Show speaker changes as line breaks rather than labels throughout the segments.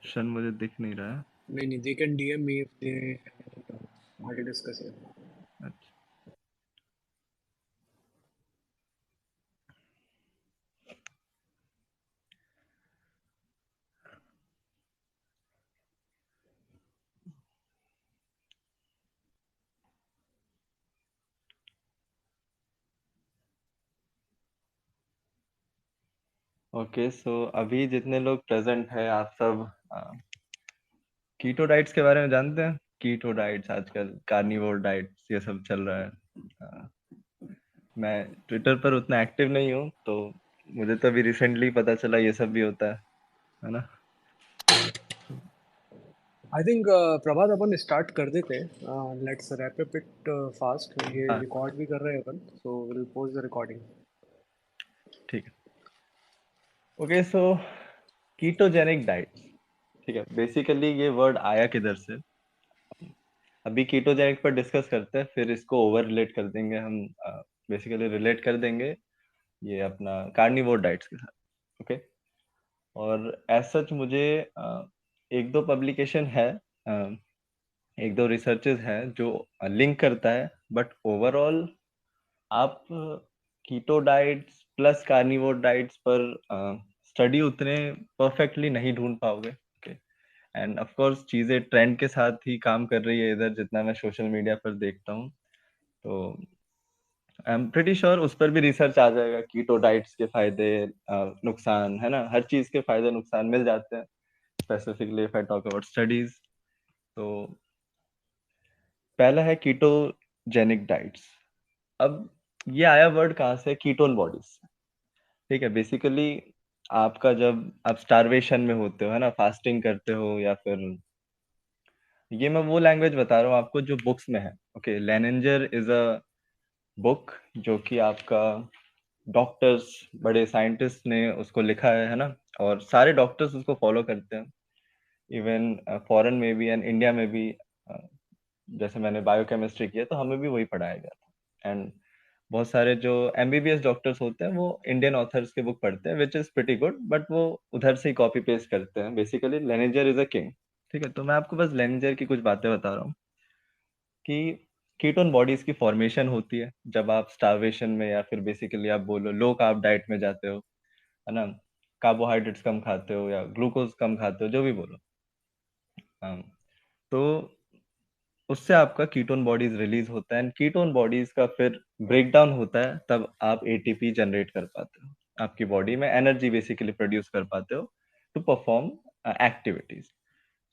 Option मुझे दिख नहीं रहा है।
नहीं नहीं, they can DM me if they want to discuss it.
अच्छा, ओके, सो अभी जितने लोग प्रेजेंट हैं आप सब कीटो डाइट्स के बारे में जानते हैं? कीटो डाइट्स, आजकल कार्निवोर डाइट्स, ये सब चल रहा है। अ, मैं ट्विटर पर उतना एक्टिव नहीं हूँ, तो मुझे तो अभी रिसेंटली पता चला ये सब भी होता है ना?
I think Prabhat upon start कर देते हैं. Let's wrap up it fast. ये
हाँ,
रिकॉर्ड भी कर रहे हैं अपन, so we'll post the recording.
ठीक है। ओके, सो कीटोजेनिक डाइट्स, ठीक है। बेसिकली ये वर्ड आया किधर से? अभी कीटोजेनिक पर डिस्कस करते हैं, फिर इसको ओवर रिलेट कर देंगे हम। बेसिकली रिलेट कर देंगे ये अपना कार्निवोर डाइट्स के साथ। ओके, और एज सच मुझे एक दो पब्लिकेशन है, एक दो रिसर्चेस हैं जो लिंक करता है, बट ओवरऑल आप कीटो डाइट्स प्लस कार्निवोर डाइट्स पर स्टडी उतने परफेक्टली नहीं ढूंढ पाओगे। ओके, एंड ऑफ कोर्स चीजें ट्रेंड के साथ ही काम कर रही है इधर, जितना मैं सोशल मीडिया पर देखता हूँ। तो आई एम प्रीटी श्योर उस पर भी रिसर्च आ जाएगा, कीटो डाइट्स के फायदे, नुकसान, है ना? हर चीज के फायदे नुकसान मिल जाते हैं, specifically if I talk about studies. तो पहला है कीटोजेनिक डाइट्स। अब ये आया वर्ड कहाँ से? कीटोन बॉडीज से। ठीक है, बेसिकली आपका जब आप स्टारवेशन में होते हो, है ना, फास्टिंग करते हो, या फिर ये मैं वो लैंग्वेज बता रहा हूँ आपको जो बुक्स में है। ओके, लेनेंजर इज अ बुक जो कि आपका डॉक्टर्स, बड़े साइंटिस्ट ने उसको लिखा है ना? और सारे डॉक्टर्स उसको फॉलो करते हैं, इवन फॉरेन में भी एंड इंडिया में भी। जैसे मैंने बायोकेमिस्ट्री किया तो हमें भी वही पढ़ाया गया था। एंड बहुत सारे जो एमबीबीएस डॉक्टर्स होते हैं वो इंडियन ऑथर्स के बुक पढ़ते हैं, which is pretty good, but वो उधर से ही कॉपी पेस्ट करते हैं। Basically Lehninger is a king. ठीक है, तो मैं आपको बस लेनेजर की कुछ बातें बता रहा हूँ कि कीटोन बॉडीज की फॉर्मेशन होती है जब आप स्टारवेशन में, या फिर बेसिकली आप बोलो लो कार्ब डाइट में जाते हो, है ना? कार्बोहाइड्रेट्स कम खाते हो या ग्लूकोज कम खाते हो, जो भी बोलो। हाँ, तो उससे आपका कीटोन बॉडीज रिलीज होता है, एंड कीटोन बॉडीज का फिर ब्रेकडाउन होता है, तब आप एटीपी जनरेट कर पाते हो, आपकी बॉडी में एनर्जी बेसिकली प्रोड्यूस कर पाते हो to perform activities.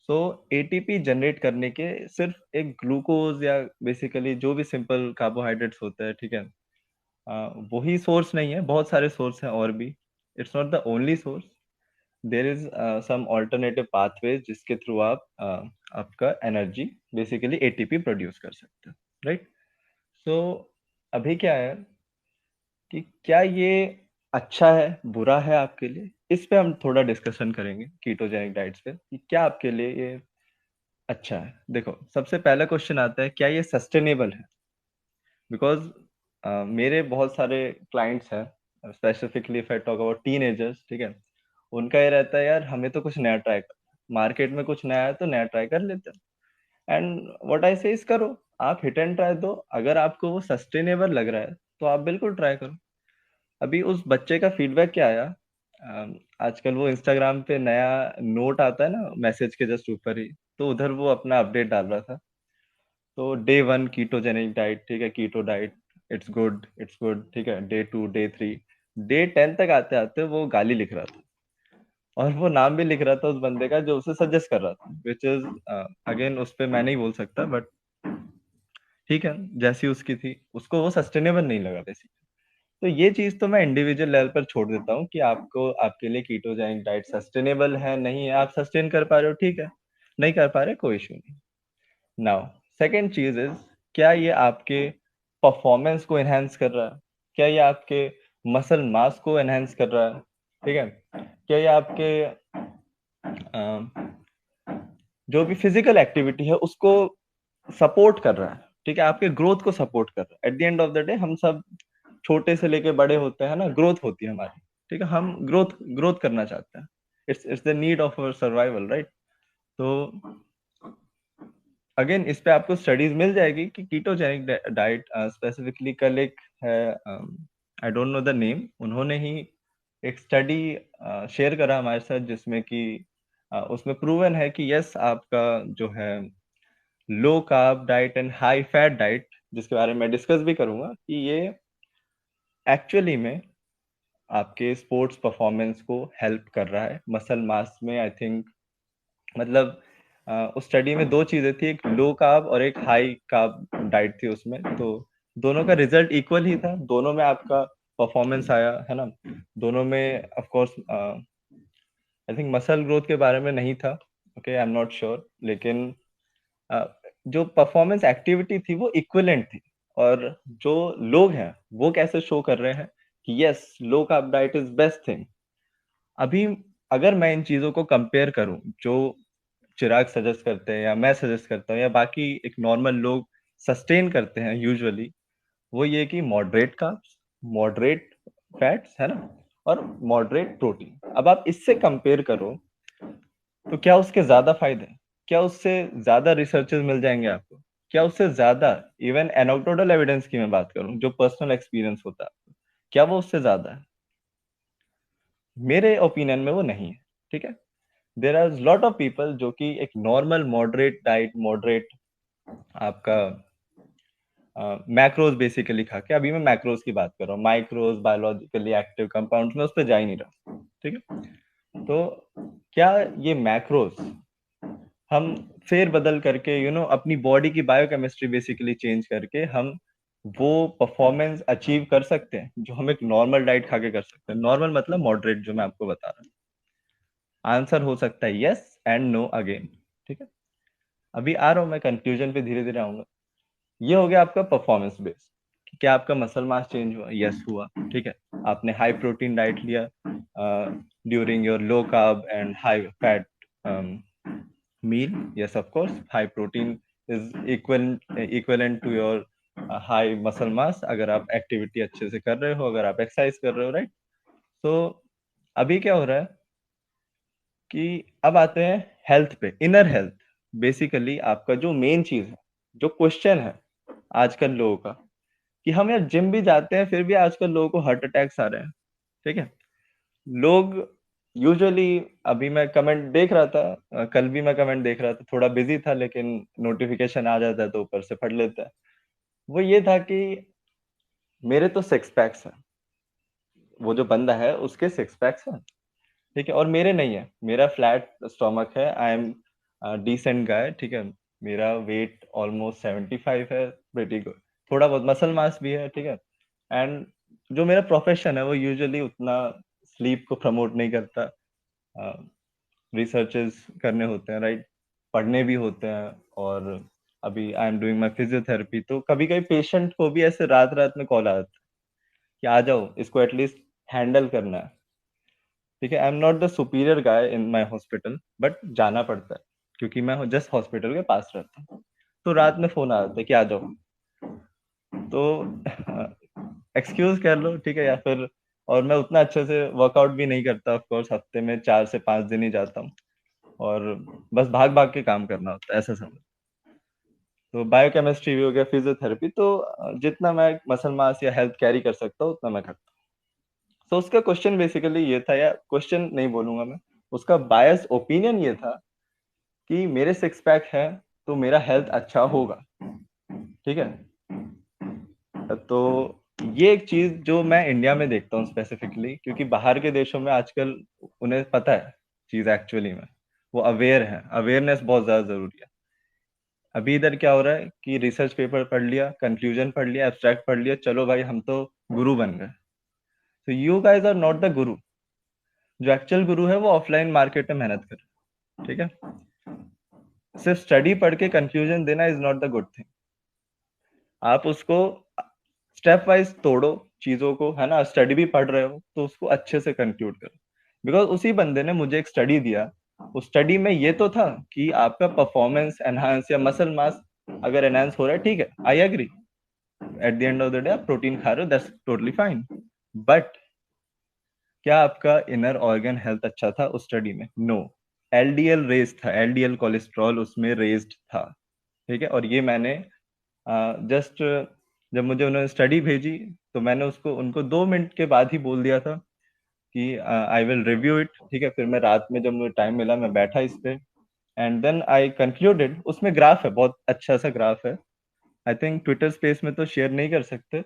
So ATP generate करने के सिर्फ एक ग्लूकोज या बेसिकली जो भी सिंपल कार्बोहाइड्रेट्स होता है, ठीक है, वही सोर्स नहीं है, बहुत सारे सोर्स हैं और भी। It's not the only source. There is some alternative pathways जिसके थ्रू आप आपका एनर्जी बेसिकली एटीपी प्रोड्यूस कर सकते हो, राइट? सो अभी क्या है कि क्या ये अच्छा है, बुरा है आपके लिए? इस पे हम थोड़ा डिस्कशन करेंगे कीटोजेनिक डाइट्स पे, कि क्या आपके लिए ये अच्छा है। देखो, सबसे पहला क्वेश्चन आता है, क्या ये सस्टेनेबल है? बिकॉज मेरे बहुत सारे क्लाइंट्स हैं, specifically if I talk about teenagers, ठीक है, उनका ये रहता है, यार हमें तो कुछ नया ट्राई कर, मार्केट में कुछ नया है तो नया ट्राई कर लेते हैं। एंड व्हाट आई से इज, करो, आप हिट एंड ट्राई दो। अगर आपको वो सस्टेनेबल लग रहा है तो आप बिल्कुल ट्राई करो। अभी उस बच्चे का फीडबैक क्या आया, आजकल वो इंस्टाग्राम पे नया नोट आता है ना मैसेज के जस्ट ऊपर ही, तो उधर वो अपना अपडेट डाल रहा था। तो डे वन कीटोजेनिक डाइट, ठीक है, keto diet, it's good, it's good, ठीक है। Day two, day three, day 10 तक आते आते वो गाली लिख रहा था, और वो नाम भी लिख रहा था उस बंदे का जो उसे सजेस्ट कर रहा था, विच इज अगेन उस पे मैं नहीं बोल सकता, बट ठीक है, जैसी उसकी थी, उसको वो सस्टेनेबल नहीं लगा बेसिकली। तो ये चीज तो मैं इंडिविजुअल लेवल पर छोड़ देता हूँ कि आपको, आपके लिए कीटोजेनिक डाइट सस्टेनेबल है नहीं है। आप सस्टेन कर पा रहे हो, ठीक है, नहीं कर पा रहे, कोई इशू नहीं। नाउ सेकेंड चीज इज, क्या ये आपके परफॉर्मेंस को एनहेंस कर रहा है? क्या ये आपके मसल मास को एनहेंस कर रहा है? ठीक है, क्या ये आपके जो भी फिजिकल एक्टिविटी है उसको सपोर्ट कर रहा है? ठीक है, आपके ग्रोथ को सपोर्ट कर रहा है। Eight the end of the day हम सब छोटे से लेके बड़े होते हैं ना, ग्रोथ होती है हमारी, ठीक है, हम ग्रोथ ग्रोथ करना चाहते हैं। It's it's the need of our survival, right? तो अगेन इस पे आपको स्टडीज मिल जाएगी कि कीटोजेनिक डाइट स्पेसिफिकली, कल एक है, आई डोंट नो द नेम, उन्होंने ही एक स्टडी शेयर करा हमारे साथ जिसमें कि उसमें प्रूवन है कि यस, आपका जो है low carb diet and high fat diet, जिसके बारे में डिस्कस भी करूंगा, कि ये एक्चुअली में आपके स्पोर्ट्स परफॉर्मेंस को हेल्प कर रहा है मसल मास में। आई थिंक मतलब उस स्टडी में दो चीजें थी, एक लो कार्ब और एक हाई कार्ब डाइट थी उसमें, तो दोनों का रिजल्ट इक्वल ही था, दोनों में आपका परफॉर्मेंस आया है ना। दोनों में of course I think muscle growth के बारे में नहीं था, okay, I am not sure, लेकिन अ, जो परफॉर्मेंस एक्टिविटी थी वो इक्विवेलेंट थी। और जो लोग हैं वो कैसे शो कर रहे हैं कि yes, low carb diet is best thing. अभी अगर मैं इन चीजों को कंपेयर करूं, जो चिराग सजेस्ट करते हैं या मैं सजेस्ट करता हूँ या बाकी एक नॉर्मल लोग सस्टेन करते हैं यूजुअली, वो ये कि मॉडरेट कार्ब्स, मॉडरेट फैट्स, है ना, और मॉडरेट प्रोटीन। अब आप इससे कंपेयर करो तो क्या उसके ज्यादा फायदे हैं? क्या उससे ज्यादा रिसर्चेस मिल जाएंगे आपको? क्या उससे ज्यादा, इवन एनोक्टोडल एविडेंस की मैं बात करूं, जो पर्सनल एक्सपीरियंस होता है, क्या वो उससे ज्यादा है? मेरे ओपिनियन में वो नहीं है। ठीक है, there are lot of people जो कि एक नॉर्मल मॉडरेट डाइट, मॉडरेट आपका मैक्रोज बेसिकली खा के, अभी मैं मैक्रोज की बात कर रहा हूँ, माइक्रोज बायोलॉजिकली एक्टिव कंपाउंड्स में उस पर जा ही नहीं रहा। ठीक है, तो क्या ये मैक्रोज हम फेर बदल करके, अपनी बॉडी की बायोकेमिस्ट्री बेसिकली चेंज करके हम वो परफॉर्मेंस अचीव कर सकते हैं जो हम एक नॉर्मल डाइट खा के कर सकते हैं? नॉर्मल मतलब मॉडरेट, जो मैं आपको बता रहा हूँ। आंसर हो सकता है यस एंड नो अगेन। ठीक है, अभी आ रहा हूँ मैं कंक्लूजन पे, धीरे धीरे आऊंगा। ये हो गया आपका परफॉर्मेंस बेस। क्या आपका मसल मास चेंज हुआ? यस हुआ। ठीक है, आपने हाई प्रोटीन डाइट लिया during your low carb and high fat meal, yes of course, high protein is equivalent to your high muscle mass, अगर आप एक्टिविटी अच्छे से कर रहे हो, अगर आप एक्सरसाइज कर रहे हो, राइट। तो अभी क्या हो रहा है कि अब आते हैं हेल्थ पे, इनर हेल्थ। बेसिकली आपका जो मेन चीज है, जो क्वेश्चन है आजकल लोगों का, कि हम यार जिम भी जाते हैं फिर भी आजकल लोगों को हार्ट अटैक्स आ रहे हैं। ठीक है, लोग यूजुअली, अभी मैं कमेंट देख रहा था, कल भी मैं कमेंट देख रहा था, थोड़ा बिजी था लेकिन नोटिफिकेशन आ जाता है तो ऊपर से पढ़ लेता है। वो ये था कि मेरे तो सिक्स पैक्स हैं, वो जो बंदा है उसके सिक्स पैक्स हैं, ठीक है, और मेरे नहीं है, मेरा फ्लैट स्टोमक है, आई एम डिसेंट गाय। ठीक है, मेरा वेट ऑलमोस्ट 75 है, प्रेटी गुड, थोड़ा बहुत मसल मास भी है। ठीक है, एंड जो मेरा प्रोफेशन है वो यूजुअली उतना स्लीप को प्रमोट नहीं करता, रिसर्चेस करने होते हैं, राइट, पढ़ने भी होते हैं। और अभी I am doing my physiotherapy, तो कभी कभी पेशेंट को भी ऐसे रात रात में कॉल आता है कि आ जाओ, इसको एटलीस्ट हैंडल करना है। ठीक है, आई am not the superior guy in my hospital, but जाना पड़ता है क्योंकि मैं जस्ट हॉस्पिटल के पास रहता हूँ। तो रात में फोन आता है कि आ जाओ, तो एक्सक्यूज कर लो, ठीक है, या फिर, और मैं उतना अच्छे से वर्कआउट भी नहीं करता, ऑफ कोर्स हफ्ते में 4 से 5 दिन ही जाता हूँ, और बस भाग भाग के काम करना होता है, ऐसा समझ। तो बायोकेमिस्ट्री भी हो गया, फिजियोथेरेपी, तो जितना मैं मसल मास या हेल्थ कैरी कर सकता हूँ उतना मैं करता हूँ। तो उसका क्वेश्चन बेसिकली ये था, या क्वेश्चन नहीं बोलूंगा मैं, उसका बायस ओपिनियन ये था कि मेरे सिक्स पैक है तो मेरा हेल्थ अच्छा होगा। ठीक है, तो ये एक चीज जो मैं इंडिया में देखता हूँ स्पेसिफिकली, क्योंकि बाहर के देशों में आजकल उन्हें पता है चीज एक्चुअली में, वो अवेयर है, अवेयरनेस बहुत ज्यादा जरूरी है। अभी इधर क्या हो रहा है कि रिसर्च पेपर पढ़ लिया, कंक्लूजन पढ़ लिया, एब्स्ट्रैक्ट पढ़ लिया, चलो भाई हम तो गुरु बन गए। तो you guys are not the guru. जो एक्चुअल गुरु है वो ऑफलाइन मार्केट में मेहनत करे। ठीक है, सिर्फ स्टडी पढ़ के कंक्लूजन देना is not the good thing. आप उसको स्टेप वाइज तोड़ो चीजों को, है ना, स्टडी भी पढ़ रहे हो तो उसको अच्छे से कंक्लूड करो। बिकॉज उसी बंदे ने मुझे एक स्टडी दिया, उस स्टडी में ये तो था कि आपका परफॉर्मेंस एनहांस या मसल मास अगर एनहांस हो रहा है, ठीक है, I agree, at the end of the day आप प्रोटीन खा रहे हो, दैट्स टोटली फाइन। बट क्या आपका इनर ऑर्गन हेल्थ अच्छा था उस स्टडी में? नो। एलडीएल रेज था, एलडीएल कोलेस्ट्रॉल उसमें रेज्ड था, ठीक है। और ये मैंने जस्ट जब मुझे उन्होंने स्टडी भेजी तो मैंने उसको उनको 2 मिनट के बाद ही बोल दिया था कि आई विल रिव्यू इट, ठीक है। फिर मैं रात में जब मुझे टाइम मिला मैं बैठा इस पे, एंड देन आई कंक्लूडेड। उसमें ग्राफ है, बहुत अच्छा सा ग्राफ है, आई थिंक ट्विटर स्पेस में तो शेयर नहीं कर सकते,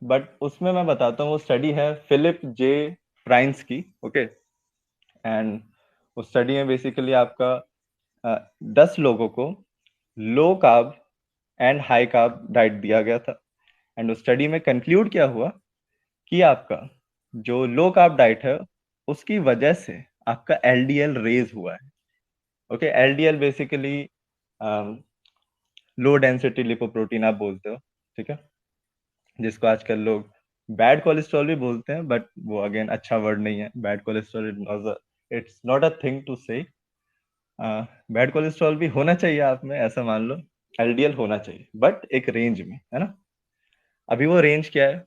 बट उसमें मैं बताता हूँ। वो स्टडी है फिलिप जे प्राइंस की, ओके। एंड उस स्टडी में बेसिकली आपका 10 लोगों को low carb and high carb diet दिया गया था। एंड उस स्टडी में कंक्लूड क्या हुआ कि आपका जो लो कार्ब डाइट है उसकी वजह से आपका एलडीएल रेज हुआ है, okay. LDL basically low density lipoprotein आप बोलते हो, ठीक है, जिसको आजकल लोग बैड कोलेस्ट्रॉल भी बोलते हैं, बट वो अगेन अच्छा वर्ड नहीं है। Bad cholesterol it's not a thing to say. Bad cholesterol भी होना चाहिए आप में, ऐसा मान लो। एलडीएल होना चाहिए बट एक रेंज में, है ना। अभी वो रेंज क्या है?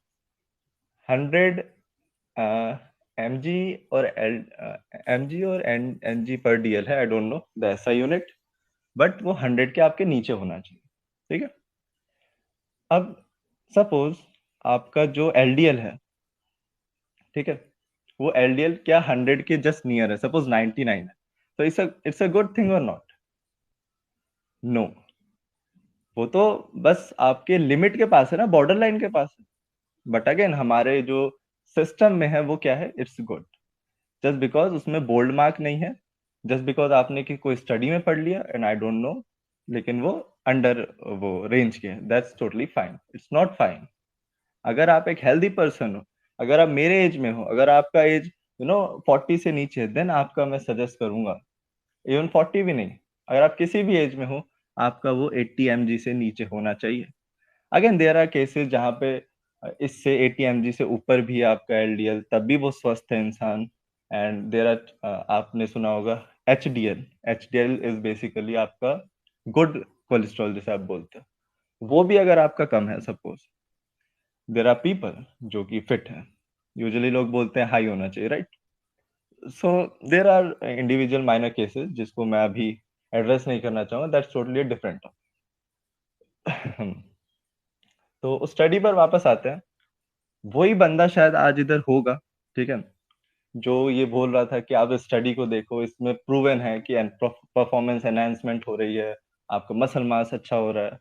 100 एम जी और एम जी और एन जी पर डीएल है, आई डोंट नो द ऐसा यूनिट, बट वो 100 के आपके नीचे होना चाहिए, ठीक है। अब सपोज आपका जो एलडीएल है, ठीक है, वो एलडीएल क्या 100 के जस्ट नियर है, सपोज 99 है, तो इट्स अ गुड थिंग और नॉट? नो। वो तो बस आपके लिमिट के पास है ना, बॉर्डर लाइन के पास है। बट अगेन हमारे जो सिस्टम में है वो क्या है, इट्स गुड। जस्ट बिकॉज उसमें बोल्ड मार्क नहीं है, जस्ट बिकॉज आपने कि कोई स्टडी में पढ़ लिया एंड आई डोंट नो, लेकिन वो अंडर वो रेंज के है, that's totally fine, it's not fine. अगर आप एक हेल्दी पर्सन हो, अगर आप मेरे एज में हो, अगर आपका एज 40 से नीचे है, देन आपका मैं सजेस्ट करूंगा। इवन 40 भी नहीं, अगर आप किसी भी एज में हो, आपका वो 80 mg से नीचे होना चाहिए। अगेन देयर आर केसेस जहाँ पे इससे 80 mg से ऊपर भी आपका एलडीएल, तब भी वो स्वस्थ है इंसान। एंड देयर आर आपने सुना होगा एचडीएल। एचडीएल इज बेसिकली आपका गुड कोलेस्ट्रॉल जिसे आप बोलते हैं, वो भी अगर आपका कम है, सपोज देयर आर पीपल जो कि फिट है, यूजुअली लोग बोलते हैं हाई होना चाहिए, right. So there are individual minor cases जिसको मैं अभी एड्रेस नहीं करना चाहूंगा, दैट्स टोटली डिफरेंट। तो उस स्टडी पर वापस आते हैं। वही बंदा शायद आज इधर होगा, ठीक है, जो ये बोल रहा था कि आप इस स्टडी को देखो, इसमें प्रूवन है कि परफॉर्मेंस एनहांसमेंट हो रही है, आपका मसल मास अच्छा हो रहा है।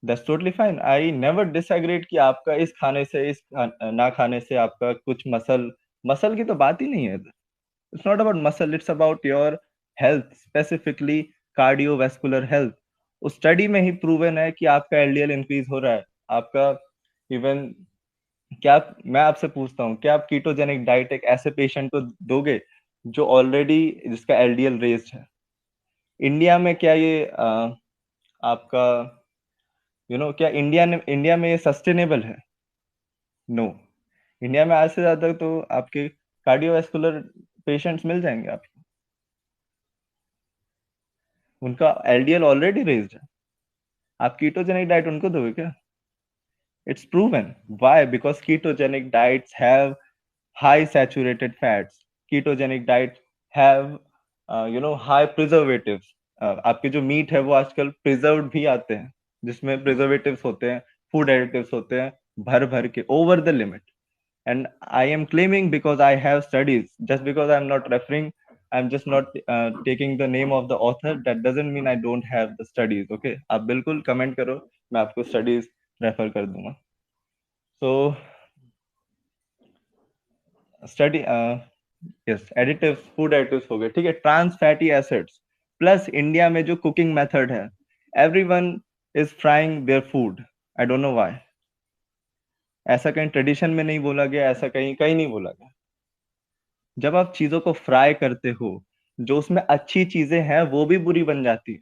That's totally fine, I never disagreed कि आपका इस खाने से ना खाने से आपका कुछ मसल, मसल की तो बात ही नहीं है। It's not about muscle, it's about your health, specifically cardiovascular health. उस स्टडी में ही प्रूवन है कि आपका एलडीएल इंक्रीज हो रहा है। आपका इवन क्या मैं आपसे पूछता हूँ, क्या आप कीटोजेनिक डाइट एक ऐसे पेशेंट को दोगे जो ऑलरेडी जिसका एलडीएल रेज्ड है? इंडिया में क्या ये आपका क्या इंडिया में ये सस्टेनेबल है? नो। इंडिया में आज से ज्यादा तो आपके कार्डियोवैस्कुलर पेशेंट्स मिल जाएंगे आपको, उनका एलडीएल ऑलरेडी रेज्ड है। आप कीटोजेनिक डाइट उनको दोगे क्या? It's proven. Why? Because ketogenic diets have high saturated fats. Ketogenic diet have high preservatives. आपके जो मीट है वो आजकल प्रिजर्व्ड भी आते हैं, जिसमें प्रिजर्वेटिव्स होते हैं, फूड एडिटिव्स होते हैं, भर भर के over the limit. And I am claiming because I have studies. Just because I'm not referring, I'm just not taking the name of the author. That doesn't mean I don't have the studies. Okay? आप बिल्कुल comment करो, मैं आपको studies refer कर दूंगा। So study yes, additives, food additives हो गए, ठीक है। Trans fatty acids plus India में जो कुकिंग मेथड है, everyone is frying their food. I don't know why. ऐसा कहीं ट्रेडिशन में नहीं बोला गया, ऐसा कहीं कहीं नहीं बोला गया। जब आप चीजों को फ्राई करते हो, जो उसमें अच्छी चीजें हैं वो भी बुरी बन जाती है।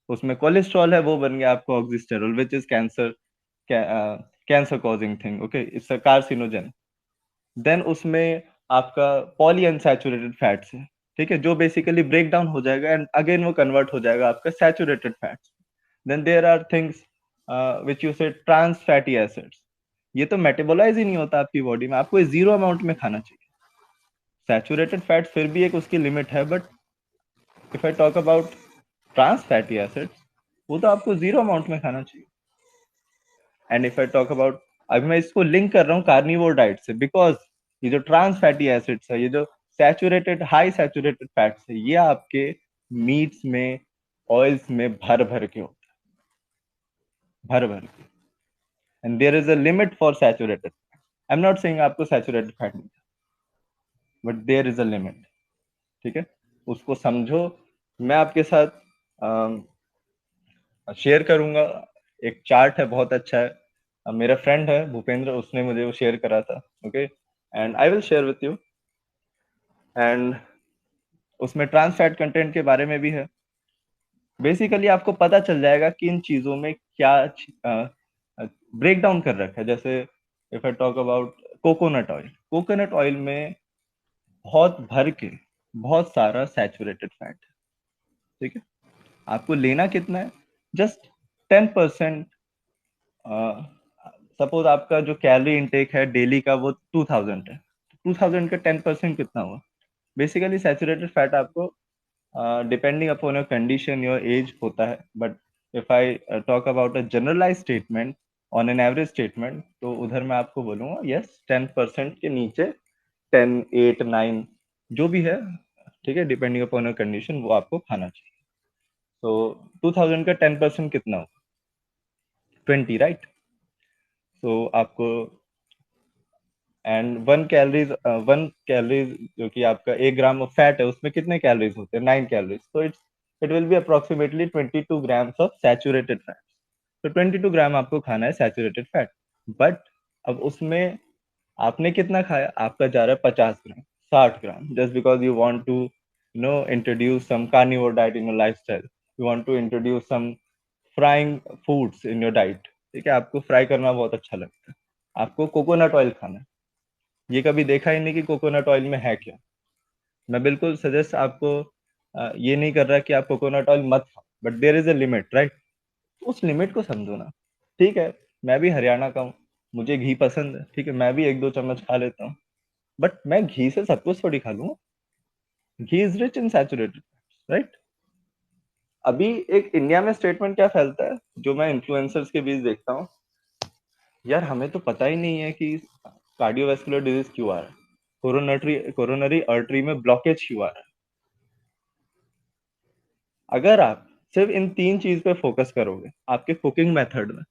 उसमें कोलेस्ट्रॉल है, वो बन गया आपको oxysterol, which is cancer, cancer causing thing, okay, it's a carcinogen. Then उसमें आपका पॉली अनसैचुरेटेड फैट्स है, ठीक है, जो बेसिकली ब्रेक डाउन हो जाएगा एंड अगेन वो कन्वर्ट हो जाएगा आपका saturated fats. Then there are things which you say trans fatty acids. ये तो मेटाबोलाइज ही नहीं होता आपकी बॉडी में, आपको जीरो अमाउंट में खाना चाहिए। सैचुरेटेड फैट फिर भी एक उसकी लिमिट है, but if I talk about trans fatty acids, वो तो आपको जीरो अमाउंट में खाना चाहिए। And if I talk about, अभी मैं इसको लिंक कर रहा हूँ कार्निवोर डाइट से, बिकॉज ये जो ट्रांस फैटी एसिड्स है, ये जो सैचुरेटेड हाई सैचुरेटेड फैट्स है, ये आपके मीट्स में, ऑयल्स में भर भर के होता है, भर भर के। And there is a limit for saturated. I am not saying आपको सैचुरेटेड फैट नहीं, but there is a limit. ठीक है, उसको समझो। मैं आपके साथ शेयर करूंगा, एक चार्ट है, बहुत अच्छा है। मेरा फ्रेंड है भूपेंद्र, उसने मुझे वो शेयर करा था। Okay, and I will share with you. And उसमें ट्रांस फैट कंटेंट के बारे में भी है। बेसिकली आपको पता चल जाएगा कि इन चीजों में क्या ब्रेक डाउन कर रखा है। जैसे if I talk about coconut oil, coconut oil में बहुत भर के बहुत सारा सैचुरेटेड फैट है। ठीक है, आपको लेना कितना है, जस्ट 10%। सपोज आपका जो कैलोरी इनटेक है डेली का वो 2000 है, 2000 का 10% कितना हुआ। बेसिकली सैचुरेटेड फैट आपको depending upon your condition, your age होता है, but if I talk about a generalise statement, on an average statement, तो उधर मैं आपको बोलूंगा यस 10% के नीचे, 10, 8, 9 जो भी है, ठीक है, डिपेंडिंग अपॉन योर कंडीशन, वो आपको खाना चाहिए। तो 2000 का 10% कितना हो, 20, राइट। तो आपको, एंड 1 कैलोरीज जो कि आपका 1 ग्राम ऑफ फैट है, उसमें कितने कैलोरीज होते हैं, 9 कैलोरीज। तो it will be approximately 22 grams of saturated fat. तो 22 ग्राम आपको खाना है सैचुरेटेड फैट। बट अब उसमें आपने कितना खाया, आपका जा रहा है 50 gram, 60 gram, just because you want to introduce some carnivore diet in your lifestyle, you want to introduce some frying foods in your diet. ठीक है, आपको फ्राई करना बहुत अच्छा लगता है, आपको कोकोनट ऑयल खाना है। ये कभी देखा ही नहीं कि कोकोनट ऑयल में है क्या। मैं बिल्कुल सजेस्ट आपको ये नहीं कर रहा कि आप कोकोनट ऑयल मत खाओ, but there is a limit, right. उस लिमिट को समझो ना। ठीक है, मैं भी हरियाणा का हूँ, मुझे घी पसंद है, ठीक है, मैं भी 1-2 चम्मच खा लेता हूँ, बट मैं घी से सब कुछ थोड़ी खा लूंगा। Ghee is rich in saturated, right. अभी एक इंडिया में स्टेटमेंट क्या फैलता है, जो मैं इन्फ्लुएंसर्स के बीच देखता हूँ, यार हमें तो पता ही नहीं है कि कार्डियोवैस्कुलर डिजीज क्यों आ रहा है, कोरोनरी आर्टरी में ब्लॉकेज क्यों आ रहा है। अगर आप सिर्फ इन 3 चीज पे फोकस करोगे आपके कुकिंग मेथड में,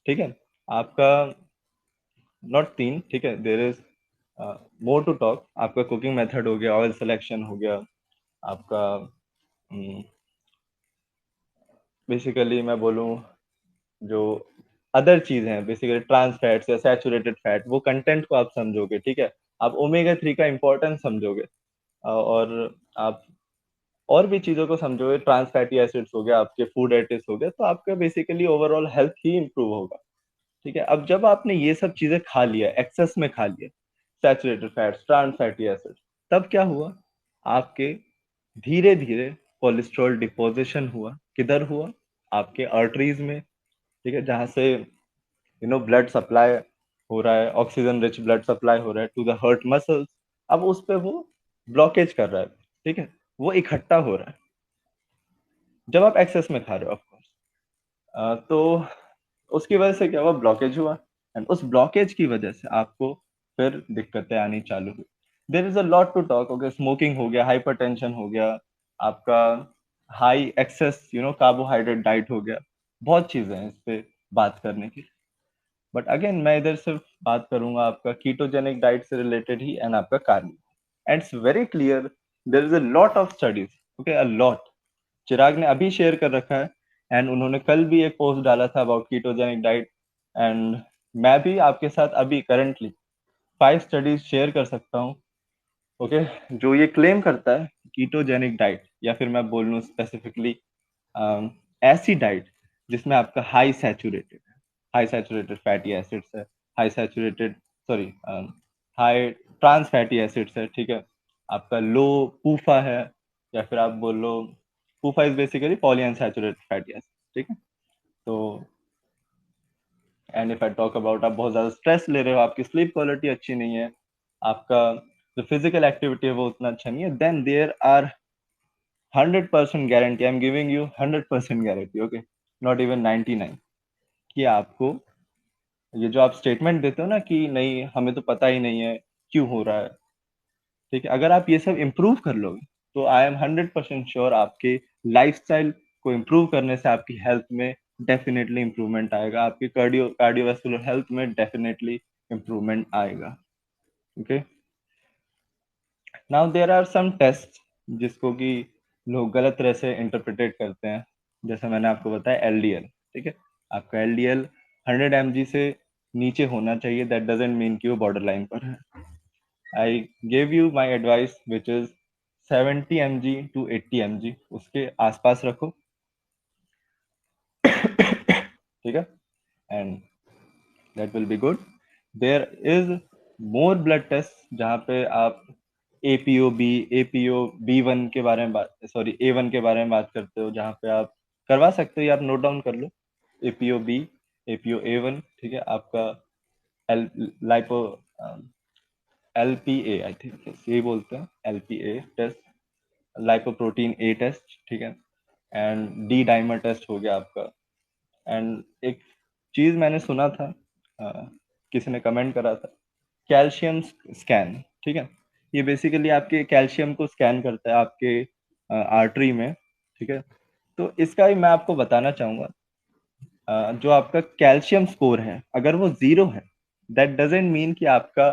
ठीक है, आपका, नॉट तीन, ठीक है, there is more to talk. आपका कुकिंग मेथड हो गया, ऑयल सिलेक्शन हो गया, आपका बेसिकली मैं बोलूँ जो अदर चीजें हैं, बेसिकली ट्रांस फैट्स या सैचुरेटेड फैट, वो कंटेंट को आप समझोगे, ठीक है, आप ओमेगा 3 का इंपॉर्टेंस समझोगे, और आप और भी चीजों को समझोगे, ट्रांस फैटी एसिड्स हो गया, आपके फूड एडिटिव्स हो गया, तो आपका बेसिकली ओवरऑल हेल्थ ही इंप्रूव होगा। ठीक है, अब जब आपने ये सब चीजें खा लिया, एक्सेस में खा लिया, saturated fats, trans fatty acids, तब क्या हुआ, आपके धीरे धीरे कोलेस्ट्रॉल डिपोजिशन हुआ। किधर हुआ, आपके आर्टरीज में। ठीक है, जहां से ब्लड सप्लाई हो रहा है, ऑक्सीजन रिच ब्लड सप्लाई हो रहा है टू द हार्ट मसल्स। अब उस पे वो ब्लॉकेज कर रहा है, ठीक है, वो इकट्ठा हो रहा है जब आप एक्सेस में खा रहे हो, ऑफ कोर्स। तो उसकी वजह से क्या हुआ, ब्लॉकेज हुआ, एंड उस ब्लॉकेज की वजह से आपको फिर दिक्कतें आनी चालू हुई। There is a lot to talk. Okay, smoking हो गया, हाइपरटेंशन हो गया, आपका हाई एक्सेस कार्बोहाइड्रेट डाइट हो गया, बहुत चीजें हैं इस पे बात करने की। बट अगेन मैं इधर सिर्फ बात करूंगा आपका कीटोजेनिक डाइट से रिलेटेड ही, एंड आपका carnivore. And it's very clear, there is a lot of studies, okay, a lot. Chirag ने अभी शेयर कर रखा है, एंड उन्होंने कल भी एक पोस्ट डाला था अबाउट कीटोजेनिक डाइट। एंड मैं भी आपके साथ अभी करंटली 5 स्टडीज शेयर कर सकता हूँ, ओके, जो ये क्लेम करता है कीटोजेनिक डाइट, या फिर मैं बोल लूँ स्पेसिफिकली ऐसी डाइट जिसमें आपका हाई सैचुरेटेड फैटी एसिड्स है, high saturated, sorry, high trans fatty acids है, ठीक है, आपका लो पूफा है, या फिर आप बोल लो PUFA is basically polyunsaturated fatty acid. ठीक है, तो and if I talk about, आप बहुत ज्यादा स्ट्रेस ले रहे हो, आपकी स्लीप क्वालिटी अच्छी नहीं है, आपका जो फिजिकल एक्टिविटी है वो उतना अच्छा नहीं है, then there are 100% guarantee, I am giving you 100% guarantee, okay, not even 99, कि आपको ये जो आप स्टेटमेंट देते हो ना कि नहीं हमें तो पता ही नहीं है क्यों हो रहा है, ठीक है, अगर आप ये सब इम्प्रूव कर लोगे तो आई एम 100% श्योर आपके लाइफस्टाइल को इम्प्रूव करने से आपकी हेल्थ में डेफिनेटली इम्प्रूवमेंट आएगा, आपकी कार्डियोवैस्कुलर हेल्थ में डेफिनेटली इम्प्रूवमेंट आएगा। Okay, now there are some test जिसको कि लोग गलत तरह से इंटरप्रिटेट करते हैं, जैसे मैंने आपको बताया एलडीएल, ठीक है, आपका एलडीएल 100 mg से नीचे होना चाहिए, दैट डजेंट मीन कि वो बॉर्डर लाइन पर है। I give you my advice which is 70 mg to 80 mg, उसके आसपास रखो। ठीक है, and that will be good. There is more blood test जहाँ पे आप एपीओ बी, एपीओ बी 1 के बारे में बात, सॉरी A1 के बारे में बात करते हो, जहाँ पे आप करवा सकते हो, या आप नोट डाउन कर लो, एपीओ बी, एपीओ A1, ठीक है, आपका L lipo LPA, I think यही बोलते हैं, LPA टेस्ट, लाइपोप्रोटीन ए टेस्ट, ठीक है, एंड डी डाइमर टेस्ट हो गया आपका। एंड एक चीज मैंने सुना था, किसी ने कमेंट करा था, कैल्शियम स्कैन, ठीक है, ये बेसिकली आपके कैल्शियम को स्कैन करता है आपके आर्टरी में, ठीक है, तो इसका भी मैं आपको बताना चाहूंगा, जो आपका कैल्शियम स्कोर है अगर वो 0 है, दैट डजेंट मीन कि आपका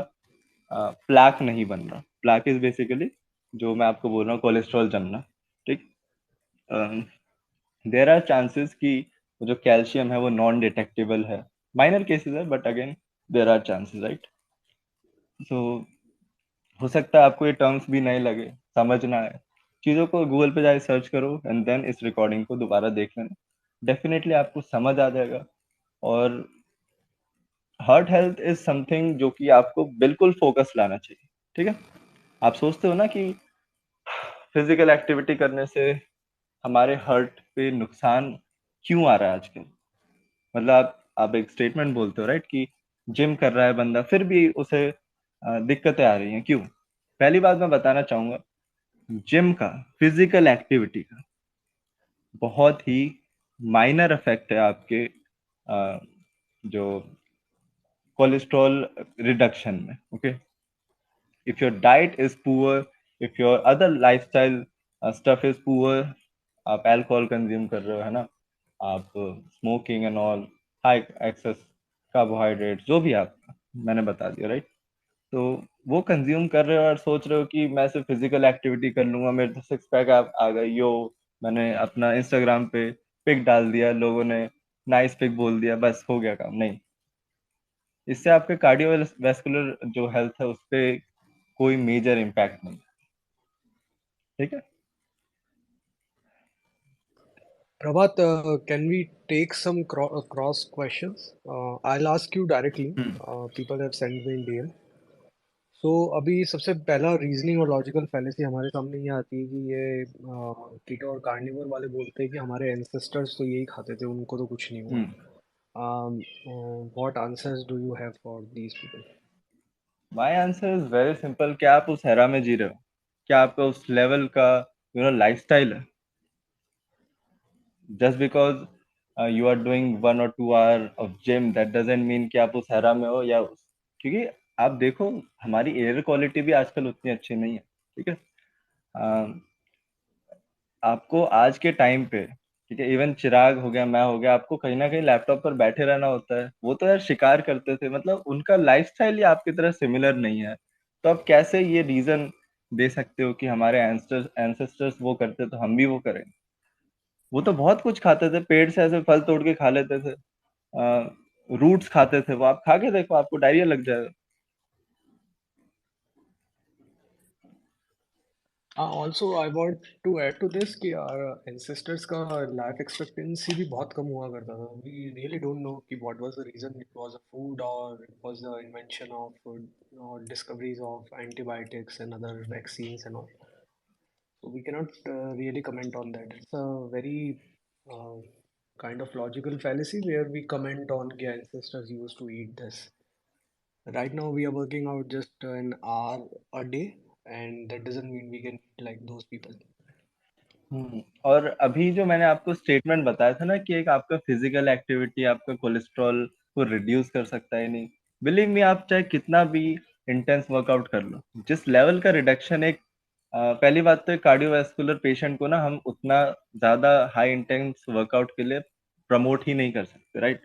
प्लाक नहीं बन रहा। प्लाक इज बेसिकली जो मैं आपको बोल रहा हूँ कोलेस्ट्रॉल जमना, ठीक, देर आर चांसेस कि जो कैल्शियम है वो नॉन डिटेक्टेबल है, माइनर केसेस है, but again there are chances, right. So हो सकता है आपको ये टर्म्स भी नहीं लगे, समझ ना आए, चीज़ों को गूगल पे जाके सर्च करो एंड देन इस रिकॉर्डिंग को दोबारा देख लेना, डेफिनेटली आपको समझ आ जाएगा। और हार्ट हेल्थ इज समथिंग जो कि आपको बिल्कुल फोकस लाना चाहिए, ठीक है। आप सोचते हो ना कि फिजिकल एक्टिविटी करने से हमारे हार्ट पे नुकसान क्यों आ रहा है आजकल, मतलब आप एक स्टेटमेंट बोलते हो राइट कि जिम कर रहा है बंदा फिर भी उसे दिक्कतें आ रही हैं, क्यों? पहली बात मैं बताना चाहूंगा, जिम का, फिजिकल एक्टिविटी का बहुत ही माइनर इफेक्ट है आपके जो कोलेस्ट्रॉल रिडक्शन में, okay. If your diet is poor, if your other lifestyle stuff is poor, आप अल्कोहल कंज्यूम कर रहे हो, है ना, आप smoking and all, high excess carbohydrate, जो भी आप, मैंने बता दिया राइट, तो वो कंज्यूम कर रहे हो और सोच रहे हो कि मैं सिर्फ फिजिकल एक्टिविटी कर लूंगा मेरे तो सिक्स पैक आ गई यो, मैंने अपना इंस्टाग्राम पे पिक डाल दिया, लोगों ने नाइस पिक बोल दिया, बस हो गया काम, नहीं। इससे आपके कार्डियोवैस्कुलर जो हेल्थ है उस पर कोई मेजर इम्पैक्ट नहीं, ठीक है।
Prabhat, can we take some cross questions? I'll ask you directly.
Hmm
People have sent me in DM. So अभी सबसे पहला रीजनिंग और लॉजिकल फैलेसी हमारे सामने ये आती है कि ये कीटो और कार्निवोर वाले बोलते हैं कि हमारे एंसेस्टर्स तो यही खाते थे, उनको तो कुछ नहीं हुआ।
Hmm
what answers do you have for these people?
My answer is very simple, क्या आप उस एरा में जी रहे हो? क्या आपका उस लेवल का लाइफस्टाइल है? Just because you are doing 1 or 2 hour of gym, that doesn't mean कि आप उस एरा में हो, या क्योंकि आप देखो हमारी एयर क्वालिटी भी आजकल उतनी अच्छी नहीं है, ठीक है। आपको आज के टाइम पे, ठीक है, इवन चिराग हो गया, मैं हो गया, आपको कहीं ना कहीं लैपटॉप पर बैठे रहना होता है, वो तो यार शिकार करते थे, मतलब उनका लाइफस्टाइल ही आपकी तरह सिमिलर नहीं है, तो आप कैसे ये रीजन दे सकते हो कि हमारे एंसेस्टर्स वो करते तो हम भी वो करें? वो तो बहुत कुछ खाते थे, पेड़ से ऐसे फल तोड़ के खा लेते थे, रूट्स खाते थे, वो आप खा के देखो, आपको डायरिया लग जाएगा।
Also I want to add to this कि यार एंसेस्टर्स का लाइफ एक्सपेक्टेंसी भी बहुत कम हुआ करता था। वी रियली डोंट नो कि what was the reason, it was a food और it was the invention of और discoveries of antibiotics and other vaccines and all. So we cannot really comment on that. It's a very kind of logical fallacy where we comment on the ancestors used to eat this. Right now we are working out just an hour a day, and that doesn't mean we can eat like those people.
और अभी जो मैंने आपको statement बताया था ना कि एक आपका फिजिकल एक्टिविटी आपका कोलेस्ट्रॉल को रिड्यूस कर सकता है, नहीं, बिलीव मी, आप चाहे कितना भी इंटेंस वर्कआउट कर लो, जिस लेवल का रिडक्शन एक पहली बात तो एक कार्डियोवास्कुलर पेशेंट को ना हम उतना ज्यादा हाई इंटेंस वर्कआउट के लिए प्रमोट ही नहीं कर सकते, राइट?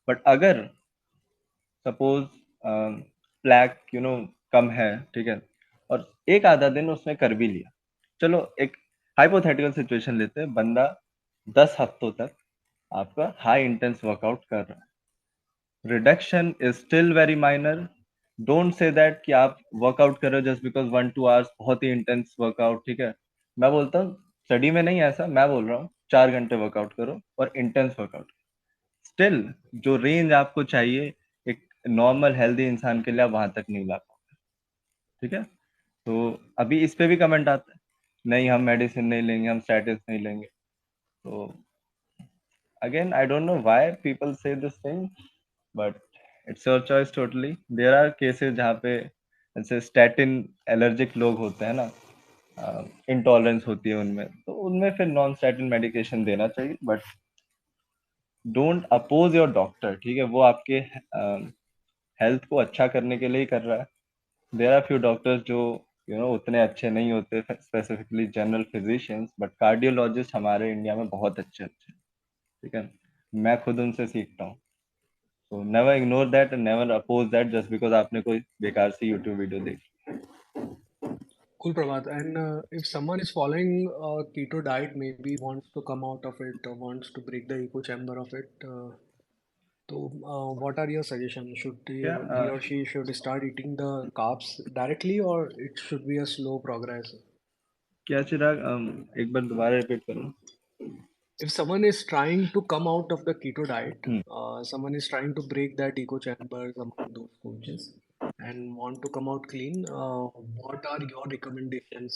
बट अगर सपोज प्लैक कम है, ठीक है, और एक आधा दिन उसने कर भी लिया, चलो एक हाइपोथेटिकल सिचुएशन लेते हैं, बंदा 10 हफ्तों तक आपका हाई इंटेंस वर्कआउट कर रहा है, reduction is still very minor. Don't say that कि आप वर्कआउट कर रहे हो जस्ट बिकॉज 1-2 आवर्स बहुत ही इंटेंस वर्कआउट, ठीक है। मैं बोलता हूँ स्टडी में नहीं है ऐसा, मैं बोल रहा हूँ 4 घंटे वर्कआउट करो और इंटेंस वर्कआउट, स्टिल जो रेंज आपको चाहिए एक नॉर्मल हेल्दी इंसान के लिए आप वहां तक नहीं ला पाओगे, ठीक है। तो अभी इस पे भी कमेंट आता है, नहीं हम मेडिसिन नहीं लेंगे, हम स्टैटिस नहीं लेंगे। तो again I don't know why people say this thing, but it's your choice totally. There are cases जहाँ पे जैसे स्टैटिन एलर्जिक लोग होते हैं ना, इंटॉलरेंस होती है उनमें, तो उनमें फिर नॉन स्टैटिन मेडिकेशन देना चाहिए, but don't oppose your doctor, ठीक है, वो आपके हेल्थ को अच्छा करने के लिए ही कर रहा है। देयर आर फ्यू डॉक्टर्स जो उतने अच्छे नहीं होते, specifically general physicians, but cardiologist हमारे इंडिया में बहुत अच्छे अच्छे हैं, ठीक है, मैं खुद उनसे सीखता हूँ। तो never ignore that and never oppose that just because आपने कोई बेकार सी यूट्यूब वीडियो देखी।
Cool, Prabhat. And if someone is following a keto diet, maybe wants to come out of it or wants to break the echo chamber of it, what are your suggestions? Should
क्या
he or she should start eating the carbs directly, or it should be a slow progress?
क्या चिराग, एक बार दोबारा repeat करो।
If someone is trying to come out of the keto diet,
hmm
someone is trying to break that echo chambers among those coaches and want to come out clean, what are your recommendations?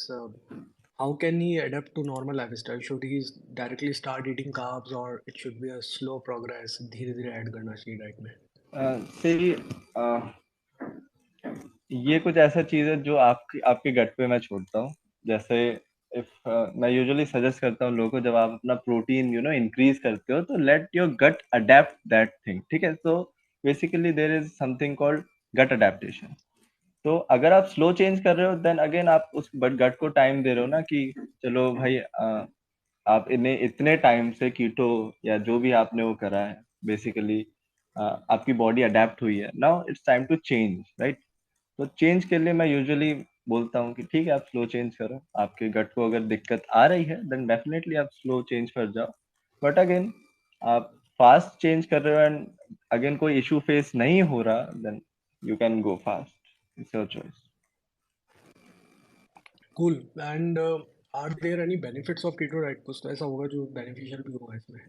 How can he adapt to normal lifestyle? Should he directly start eating carbs, or it should be a slow progress? धीरे धीरे add करना चाहिए diet में.
सी ये कुछ ऐसा चीज है जो आपकी आपके गट पे मैं छोड़ता हूँ। जैसे इफ मैं यूजुअली सजेस्ट करता हूँ लोगों को, जब आप अपना प्रोटीन इंक्रीज करते हो तो let your gut adapt that thing, ठीक है। तो basically there is something called gut adaptation. तो अगर आप स्लो चेंज कर रहे हो देन अगेन आप उस बट गट को टाइम दे रहे हो ना कि चलो भाई, आप इन्हें इतने टाइम से कीटो या जो भी आपने वो करा है, बेसिकली आपकी बॉडी अडेप्ट हुई है, now it's time to change, right? तो चेंज के लिए मैं यूजुअली बोलता हूँ कि ठीक है आप स्लो चेंज करो, आपके गट को अगर दिक्कत आ रही है देन डेफिनेटली आप स्लो चेंज कर जाओ। बट अगेन आप फास्ट चेंज कर रहे हो एंड अगेन कोई इशू फेस नहीं हो रहा, then you can go fast, it's your choice.
Cool. And are there any benefits of keto diet? कुछ तो ऐसा होगा जो beneficial भी होगा इसमें.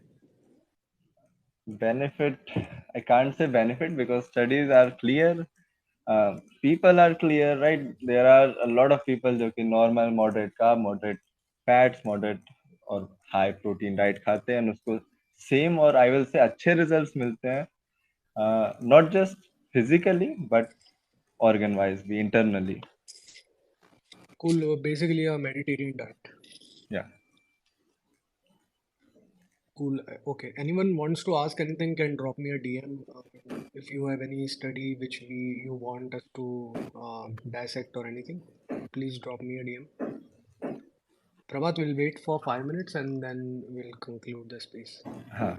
Benefit, I can't say benefit because studies are clear, people are clear, right? There are a lot of people जो कि normal moderate carb moderate fats moderate और high protein diet खाते हैं and उसको same और I will say अच्छे results मिलते हैं, not just physically but organ wise भी, internally.
Cool. Basically a Mediterranean diet.
Yeah.
Cool. Okay. Anyone wants to ask anything can drop me a DM. If you have any study which you want us to dissect or anything, please drop me a DM. Prabhat will wait for 5 minutes and then we'll conclude this piece.
हाँ.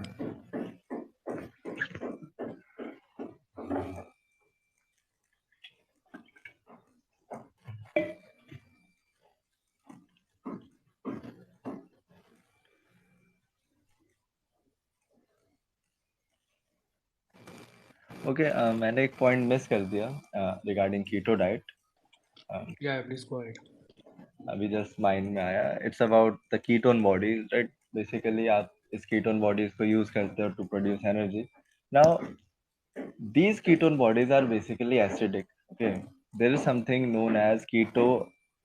Okay, मैंने एक point miss कर दिया regarding keto diet.
Yeah, please go ahead.
अभी just mind में आया, it's about the ketone bodies, right? Basically आप इस कीटोन बॉडीज को यूज करते हो to produce energy. Now these ketone bodies are basically acidic, okay? There is something known as keto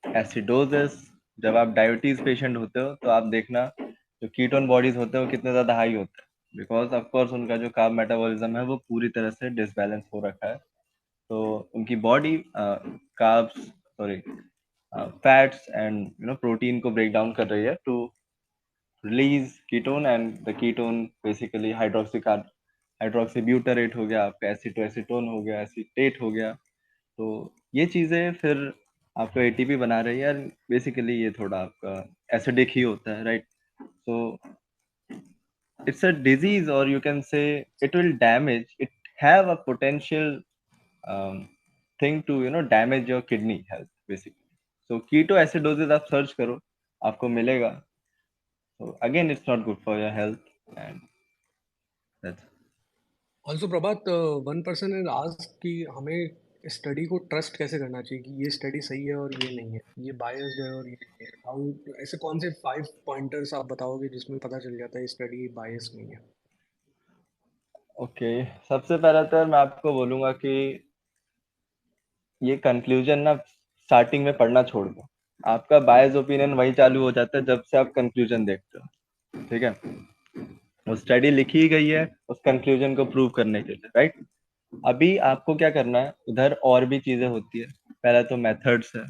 acidosis। जब आप डायबिटीज पेशेंट होते हो तो आप देखना जो कीटोन बॉडीज होते हैं वो कितने ज्यादा हाई होते हैं, बिकॉज ऑफ कोर्स उनका जो कार्ब मेटाबॉलिज्म है वो पूरी तरह से डिसबैलेंस हो रखा है। तो उनकी body carbs, sorry, fats and protein को ब्रेक डाउन कर रही है to release ketone, and the ketone basically hydroxybutyrate हो गया, आपका एसीटोएसीटोन हो गया, एसीटेट हो गया। तो ये चीजें फिर आपका एटीपी बना रही है, और बेसिकली ये थोड़ा आपका एसिडिक ही होता है, right? So it's a disease, or you can say it will damage, it have a potential um, thing to damage your kidney health basically. So ketoacidosis आप सर्च करो, आपको मिलेगा. So again, it's not good for your health, and that's
also Prabhat, one person ने ask कि हमें study को trust कैसे करना चाहिए कि ये स्टडी सही है और ये नहीं है, ये बायस्ड है और ये नहीं है। हाउ, ऐसे कौन से 5 पॉइंटर्स आप बताओगे जिसमें पता चल जाता है ये स्टडी बायस नहीं है?
ओके. सबसे पहले तो मैं आपको बोलूंगा कि ये कंक्लूजन ना स्टार्टिंग में पढ़ना छोड़ दो. आपका बायस ओपिनियन वही चालू हो जाता है जब से आप कंक्लूजन देखते हो, ठीक है? वो स्टडी लिखी गई है उस कंक्लूजन को प्रूव करने के लिए, राइट? अभी आपको क्या करना है, उधर और भी चीजें होती है. पहला तो मेथड्स है.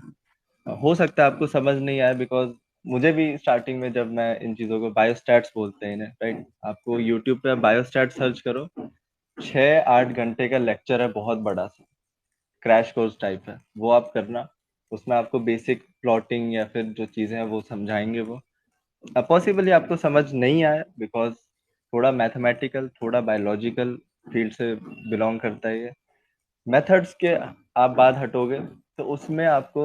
हो सकता है आपको समझ नहीं आए, बिकॉज मुझे भी स्टार्टिंग में, जब मैं इन चीजों को बायोस्टैट्स बोलते हैं इन्हें, राइट? आपको यूट्यूब पे बायोस्टैट सर्च करो, 6-8 घंटे का लेक्चर है, बहुत बड़ा सा क्रैश कोर्स टाइप है, वो आप करना. उसमें आपको बेसिक प्लॉटिंग या फिर जो चीजें हैं वो समझाएंगे वो. पॉसिबली आपको समझ नहीं आया, बिकॉज थोड़ा मैथमेटिकल, थोड़ा बायोलॉजिकल फील्ड से बिलोंग करता है ये. मेथड्स के आप बात हटोगे तो उसमें आपको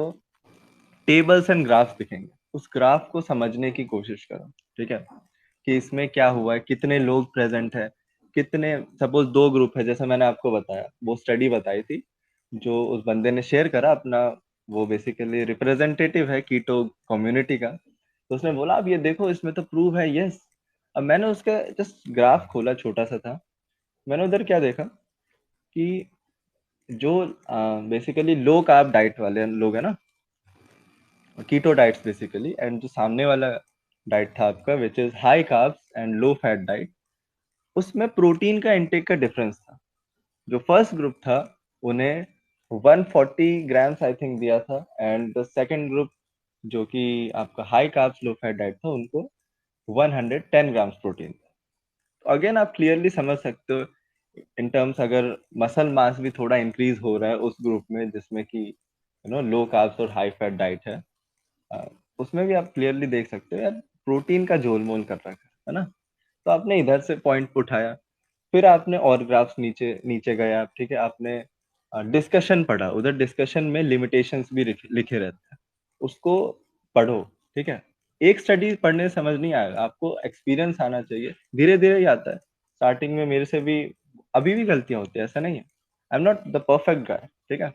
टेबल्स एंड ग्राफ्स दिखेंगे. उस ग्राफ को समझने की कोशिश करो, ठीक है? कि इसमें क्या हुआ है, कितने लोग प्रेजेंट है, कितने, सपोज 2 ग्रुप है, जैसे मैंने आपको बताया, वो स्टडी बताई थी जो उस बंदे ने शेयर करा अपना. वो बेसिकली रिप्रेजेंटेटिव है कीटो कम्युनिटी का. तो उसने बोला अब ये देखो, इसमें तो प्रूव है, यस. अब मैंने उसका जस्ट ग्राफ खोला, छोटा सा था. मैंने उधर क्या देखा कि जो बेसिकली लो कार्ब डाइट वाले लोग है ना, कीटो डाइट्स बेसिकली, एंड जो सामने वाला डाइट था आपका which is high carbs and low fat diet, उसमें प्रोटीन का इंटेक का डिफरेंस था. जो फर्स्ट ग्रुप था उन्हें 140 ग्राम्स आई थिंक दिया था, एंड द सेकंड ग्रुप जो कि आपका high carbs low fat diet था, उनको 110 ग्राम्स प्रोटीन. अगेन आप क्लियरली समझ सकते हो इन टर्म्स, अगर मसल मास भी थोड़ा इंक्रीज हो रहा है उस ग्रुप में जिसमें कि लो कार्ब्स और हाई फैट डाइट है, अ, उसमें भी आप क्लियरली देख सकते हो यार, प्रोटीन का झोलमोल कर रखा है ना? तो आपने इधर से पॉइंट उठाया, फिर आपने और ग्राफ्स नीचे नीचे गए आप, ठीक है? आपने डिस्कशन पढ़ा, उधर डिस्कशन में लिमिटेशंस भी लिखे रहते हैं, उसको पढ़ो, ठीक है? एक स्टडी पढ़ने से समझ नहीं आएगा, आपको एक्सपीरियंस आना चाहिए, धीरे धीरे ही आता है. स्टार्टिंग में मेरे से भी अभी भी गलतियां होती है, ऐसा नहीं है. आई am not the perfect guy, ठीक है?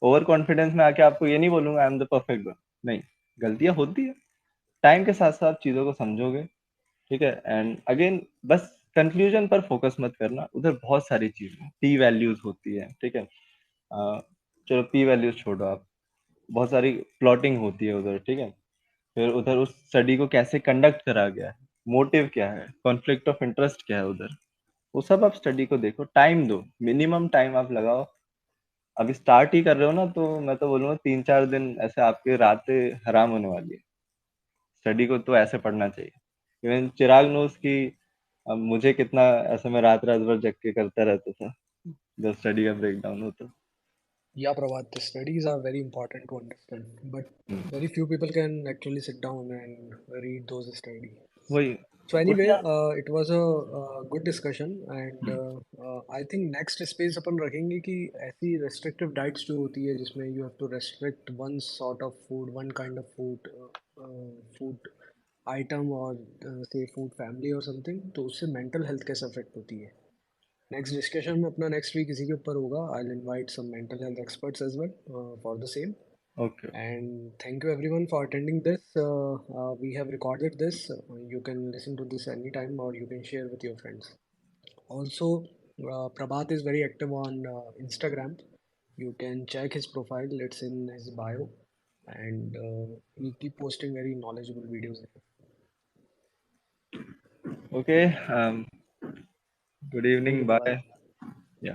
ओवर कॉन्फिडेंस में आके आपको ये नहीं बोलूंगा I am the perfect guy, नहीं. गलतियां होती है, टाइम के साथ साथ चीजों को समझोगे, ठीक है? एंड अगेन, बस कंक्लूजन पर फोकस मत करना, उधर बहुत सारी चीजें, पी वैल्यूज होती है, ठीक है? चलो पी वैल्यूज छोड़ो आप, बहुत सारी प्लॉटिंग होती है उधर, ठीक है? फिर उधर उस स्टडी को कैसे कंडक्ट करा गया है, मोटिव क्या है, कॉन्फ्लिक्ट ऑफ इंटरेस्ट क्या है उधर, वो सब आप स्टडी को देखो, टाइम दो, मिनिमम टाइम आप लगाओ. अभी स्टार्ट ही कर रहे हो ना, तो मैं तो बोलूंगा 3-4 दिन ऐसे आपके रातें हराम होने वाली है. स्टडी को तो ऐसे पढ़ना चाहिए. इवन चिराग नोस की, अब मुझे कितना ऐसे में रात रात भर जग के करता रहता था जब स्टडी का ब्रेक डाउन होता.
Yeah, Prabhat, the studies are very important to understand, but
hmm.
very few people can actually sit down and read those studies.
वही.
So anyway,
उतना.
it was a, good discussion, and
hmm.
I think next space अपन रखेंगे कि ऐसी restrictive diets जो होती है जिसमें you have to restrict one sort of food, one kind of food item or say food family or something, तो उससे mental health कैसे affect होती है. नेक्स्ट डिस्कशन में अपना नेक्स्ट वीक इसी के ऊपर होगा. I will invite some mental health experts as well for the same.
Okay.
And thank you everyone for attending this. We have recorded this. You can listen to this anytime or you can share with your friends. Also, Prabhat is very active on Instagram. You can check his profile, it's in his bio. And he keep posting very knowledgeable videos.
Okay. Good
Thank
evening,
you, Prabhat.
Bye. या.